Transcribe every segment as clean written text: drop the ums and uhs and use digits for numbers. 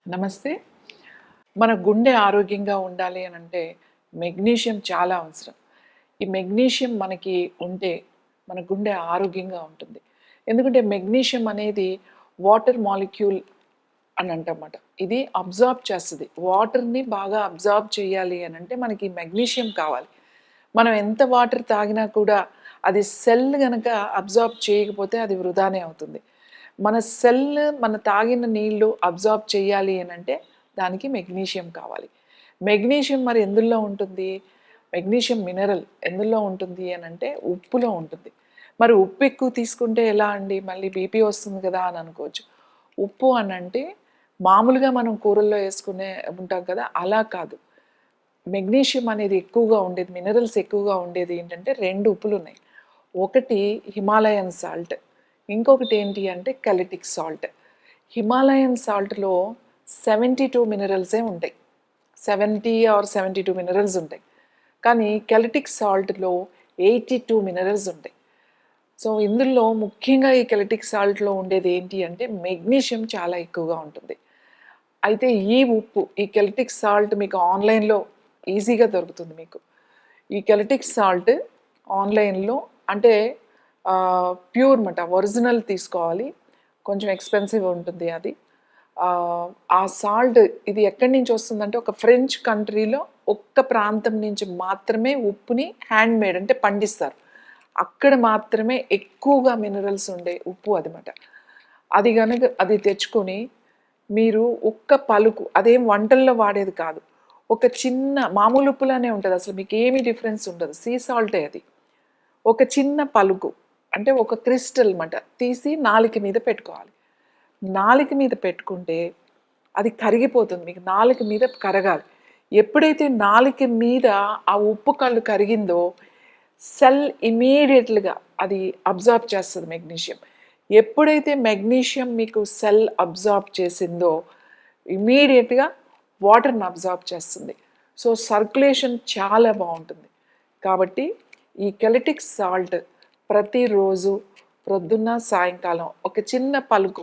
నమస్తే. మన గుండె ఆరోగ్యంగా ఉండాలి అనంటే మెగ్నీషియం చాలా అవసరం. ఈ మెగ్నీషియం మనకి ఉంటే మన గుండె ఆరోగ్యంగా ఉంటుంది. ఎందుకంటే మెగ్నీషియం అనేది వాటర్ మాలిక్యూల్ అని అంటామట. ఇది అబ్జార్బ్ చేస్తది. వాటర్‌ని బాగా అబ్జార్బ్ చేయాలి అనంటే మనకి మెగ్నీషియం కావాలి. మనం ఎంత వాటర్ తాగినా కూడా అది సెల్ గనక అబ్జార్బ్ చేయకపోతే అది వృధానే అవుతుంది. మన సెల్ మన తాగిన నీళ్ళు అబ్జార్బ్ చేయాలి అనంటే దానికి మెగ్నీషియం కావాలి. మెగ్నీషియం మరి ఎందులో ఉంటుంది? మెగ్నీషియం మినరల్ ఎందులో ఉంటుంది అనంటే ఉప్పులో ఉంటుంది. మరి ఉప్పు ఎక్కువ తీసుకుంటే ఎలా అండి? మళ్ళీ బీపీ వస్తుంది కదా అని అనుకోవచ్చు. ఉప్పు అనంటే మామూలుగా మనం కూరల్లో యేసుకునే ఉంటాం కదా! అలా కాదు. మెగ్నీషియం అనేది ఎక్కువగా ఉండేది, మినరల్స్ ఎక్కువగా ఉండేది ఏంటంటే 2 ఉప్పులున్నాయి. ఒకటి హిమాలయన్ సాల్ట్, ఇంకొకటి ఏంటి అంటే కెలటిక్ సాల్ట్. హిమాలయన్ సాల్ట్‌లో 72 మినరల్సే ఉంటాయి. 70 ఆర్ 72 మినరల్స్ ఉంటాయి. కానీ కెలటిక్ సాల్ట్‌లో 82 మినరల్స్ ఉంటాయి. సో, ఇందులో ముఖ్యంగా ఈ కెలటిక్ సాల్ట్‌లో ఉండేది ఏంటి అంటే మెగ్నీషియం చాలా ఎక్కువగా ఉంటుంది. అయితే ఈ ఉప్పు, ఈ కెలటిక్ సాల్ట్ మీకు ఆన్‌లైన్‌లో ఈజీగా దొరుకుతుంది మీకు. ఈ కెలటిక్ సాల్ట్ ఆన్‌లైన్‌లో అంటే ప్యూర్ మాట ఒరిజినల్ తీసుకోవాలి. కొంచెం ఎక్స్‌పెన్సివ్ ఉంటుంది అది. ఆ సాల్ట్ ఇది ఎక్కడి నుంచి వస్తుందంటే ఒక ఫ్రెంచ్ కంట్రీలో ఒక్క ప్రాంతం నుంచి మాత్రమే ఉప్పుని హ్యాండ్ మేడ్ అంటే పండిస్తారు. అక్కడ మాత్రమే ఎక్కువగా మినరల్స్ ఉండే ఉప్పు అదిమాట. అది గనక అది తెచ్చుకొని మీరు ఒక్క పలుకు అదేం వంటల్లో వాడేది కాదు. ఒక చిన్న మామూలు ఉప్పులానే ఉంటది. అసలు మీకేమి డిఫరెన్స్ ఉండదు. సీ సాల్టే అది. ఒక చిన్న పలుకు అంటే ఒక క్రిస్టల్ మాట తీసి నాలుక మీద పెట్టుకోవాలి. నాలుక మీద పెట్టుకుంటే అది కరిగిపోతుంది. మీకు నాలుక మీద కరగాలి. ఎప్పుడైతే నాలుక మీద ఆ ఉప్పు కళ్ళు కరిగిందో సెల్ ఇమ్మీడియేట్‌గా అది అబ్జార్బ్ చేస్తది మెగ్నీషియం. ఎప్పుడైతే మెగ్నీషియం మీకు సెల్ అబ్జార్బ్ చేసిందో ఇమ్మీడియేట్‌గా వాటర్‌ని అబ్జార్బ్ చేస్తుంది. సో, సర్క్యులేషన్ చాలా బావుంటుంది. కాబట్టి ఈ కెలటిక్ సాల్ట్ ప్రతిరోజు ప్రొద్దున్న, సాయంకాలం ఒక చిన్న పలుకు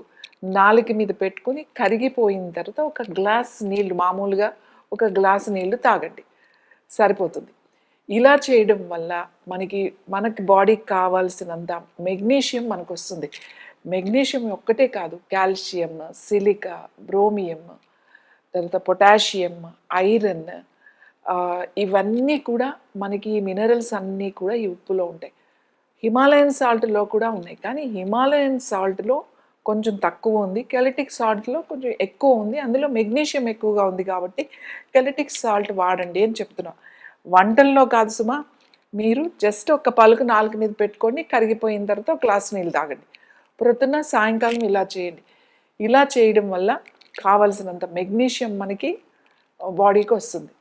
నాలుక మీద పెట్టుకొని కరిగిపోయిన తర్వాత ఒక గ్లాస్ నీళ్ళు మామూలుగా ఒక గ్లాస్ నీళ్ళు తాగండి. సరిపోతుంది. ఇలా చేయడం వల్ల మనకి బాడీకి కావాల్సినంత మెగ్నీషియం మనకొస్తుంది. మెగ్నీషియం ఒక్కటే కాదు కాల్షియం, సిలికా, బ్రోమియం, తర్వాత పొటాషియం, ఐరన్ ఇవన్నీ కూడా మనకి ఈ మినరల్స్ అన్నీ కూడా ఈ ఉప్పులో ఉంటాయి. హిమాలయన్ సాల్ట్‌లో కూడా ఉన్నాయి. కానీ హిమాలయన్ సాల్ట్‌లో కొంచెం తక్కువ ఉంది. కెలటిక్ సాల్ట్‌లో కొంచెం ఎక్కువ ఉంది. అందులో మెగ్నీషియం ఎక్కువగా ఉంది కాబట్టి కెలటిక్ సాల్ట్ వాడండి అని చెప్తున్నా. వంటల్లో కాదు సుమా, మీరు జస్ట్ ఒక పలుకు నాలుక మీద పెట్టుకొని కరిగిపోయిన తర్వాత ఒక గ్లాస్ నీళ్ళు తాగండి. ప్రొద్దున, సాయంకాలం ఇలా చేయండి. ఇలా చేయడం వల్ల కావాల్సినంత మెగ్నీషియం మనకి బాడీకి వస్తుంది.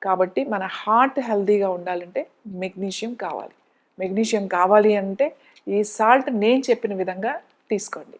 కాబట్టి మన హార్ట్ హెల్తీగా ఉండాలంటే మెగ్నీషియం కావాలి. మెగ్నీషియం కావాలి అంటే ఈ సాల్ట్ నేను చెప్పిన విధంగా తీసుకోండి.